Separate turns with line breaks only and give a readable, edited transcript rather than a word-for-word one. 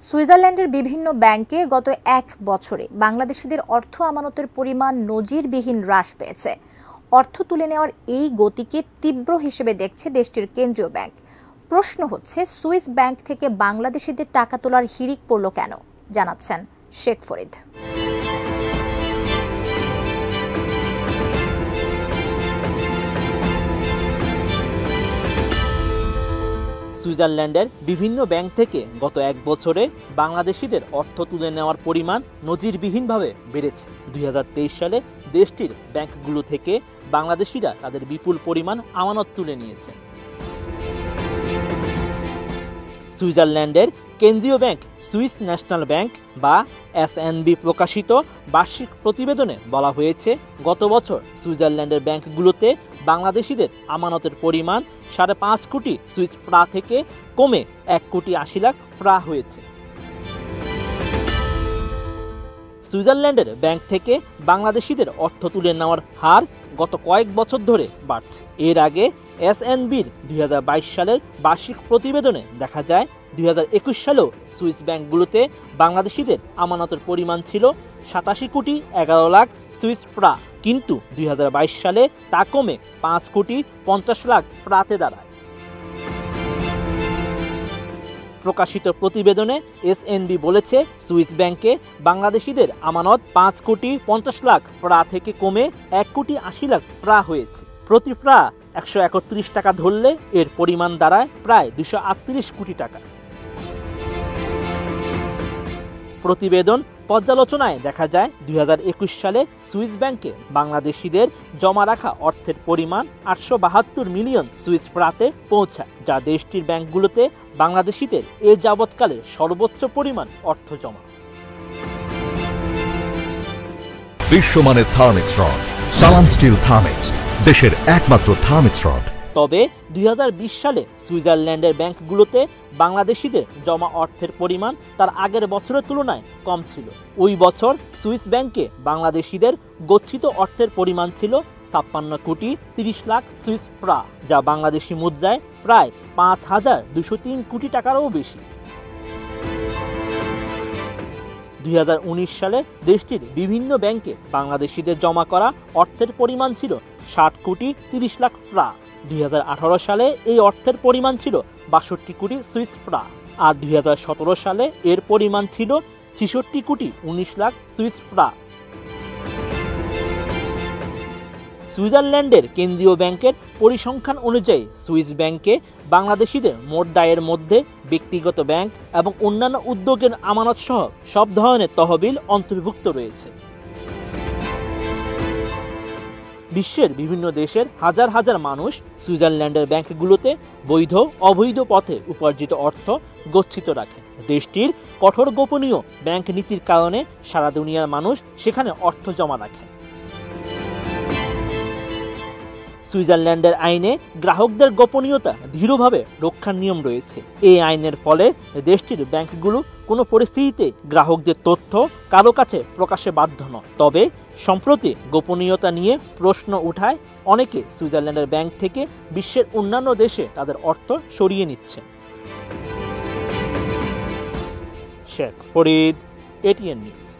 সুইজারল্যান্ডের বিভিন্ন ব্যাংকে গত এক বছরে বাংলাদেশিদের অর্থ আমানতের পরিমাণ নজিরবিহীন হ্রাস পেয়েছে। অর্থ তুলে নেওয়ার এই গতিকে তীব্র হিসেবে দেখছে দেশটির কেন্দ্রীয় ব্যাংক। প্রশ্ন হচ্ছে, সুইস ব্যাংক থেকে বাংলাদেশিদের টাকা তোলার হিড়িক পড়ল কেন? জানাচ্ছেন শেখ ফরিদ।
সুইজারল্যান্ডের বিভিন্ন ব্যাংক থেকে গত এক বছরে বাংলাদেশিদের অর্থ তুলে নেওয়ার পরিমাণ নজিরবিহীনভাবে বেড়েছে। 2023 সালে দেশটির ব্যাংকগুলো থেকে বাংলাদেশিরা তাদের বিপুল পরিমাণ আমানত তুলে নিয়েছেন। সুইজারল্যান্ডের কেন্দ্রীয় ব্যাংক সুইস ন্যাশনাল ব্যাংক বা এসএনবি প্রকাশিত বার্ষিক প্রতিবেদনে বলা হয়েছে, গত বছর সুইজারল্যান্ডের ব্যাংকগুলোতে বাংলাদেশিদের আমানতের পরিমাণ 5.5 কোটি সুইস ফ্রা থেকে কমে 1,80,00,000 ফ্রা হয়েছে। সুইজারল্যান্ডের ব্যাংক থেকে বাংলাদেশিদের অর্থ তুলে নেওয়ার হার গত কয়েক বছর ধরে বাড়ছে। এর আগে এসএনবির 2022 সালের বার্ষিক প্রতিবেদনে দেখা যায়, 2021 সালেও সুইস ব্যাংকগুলোতে বাংলাদেশিদের আমানতের পরিমাণ ছিল 87,11,00,000 সুইস ফ্রা, কিন্তু 2022 সালে তা কমে 5,50,00,000 ফ্রাতে দাঁড়ায়। প্রকাশিত প্রতিবেদনে এসএনবি বলেছে, সুইস ব্যাংকে বাংলাদেশিদের আমানত 5,50,00,000 ফ্রা থেকে কমে 1,80,00,000 ফ্রা হয়েছে। প্রতি ফ্রা 131 টাকা ধরলে এর পরিমাণ দাঁড়ায় প্রায় 238 কোটি টাকা। প্রতিবেদন পর্যালোচনায় দেখা যায়, 2021 সালে সুইস ব্যাংকে বাংলাদেশিদের জমা রাখা অর্থের পরিমাণ 872 মিলিয়ন সুইস ফ্রাতে পৌঁছায়, যা দেশটির ব্যাংকগুলোতে বাংলাদেশিদের এ যাবৎকালের সর্বোচ্চ পরিমাণ অর্থ জমা।
বিশ্বমানের থার্মিক্স রড, সালাম স্টিল থার্মিক্স, দেশের একমাত্র থার্মিক্স রড।
তবে 2020 সালে সুইজারল্যান্ডের ব্যাংকগুলোতে বাংলাদেশিদের জমা অর্থের পরিমাণ তার আগের বছরের তুলনায় কম ছিল। ওই বছর সুইস ব্যাংকে বাংলাদেশিদের গচ্ছিত অর্থের পরিমাণ ছিল 56,30,00,000 সুইস ফ্রা, যা বাংলাদেশি মুদ্রায় প্রায় 5,203 কোটি টাকারও বেশি। 2019 সালে দেশটির বিভিন্ন ব্যাংকে বাংলাদেশিদের জমা করা অর্থের পরিমাণ ছিল 60,30,00,000 ফ্রা। 2018 সালে এই অর্থের পরিমাণ ছিল 62 কোটি সুইস ফ্রা, আর 2017 সালে এর পরিমাণ ছিল 66,19,00,000 সুইস ফ্রা। সুইজারল্যান্ডের কেন্দ্রীয় ব্যাংকের পরিসংখ্যান অনুযায়ী সুইস ব্যাংকে বাংলাদেশিদের মোট দায়ের মধ্যে ব্যক্তিগত ব্যাংক এবং অন্যান্য উদ্যোগের আমানত সহ সব ধরনের তহবিল অন্তর্ভুক্ত রয়েছে। বিশ্বের বিভিন্ন দেশের হাজার হাজার মানুষ সুইজারল্যান্ডের ব্যাংকগুলোতে বৈধ অবৈধ পথে উপার্জিত অর্থ গচ্ছিত রাখে। দেশটির কঠোর গোপনীয় ব্যাংক নীতির কারণে সারা দুনিয়ার মানুষ সেখানে অর্থ জমা রাখে। সুইজারল্যান্ডের আইনে গ্রাহকদের গোপনীয়তা দৃঢ়ভাবে রক্ষার নিয়ম রয়েছে। এই আইনের ফলে দেশটির ব্যাংকগুলো কোনো পরিস্থিতিতে গ্রাহকদের তথ্য কারো কাছে প্রকাশে বাধ্য নয়। তবে সম্প্রতি গোপনীয়তা নিয়ে প্রশ্ন উঠায় অনেকে সুইজারল্যান্ডের ব্যাংক থেকে বিশ্বের অন্যান্য দেশে তাদের অর্থ সরিয়ে নিচ্ছে। Sheikh Farid, ATN news.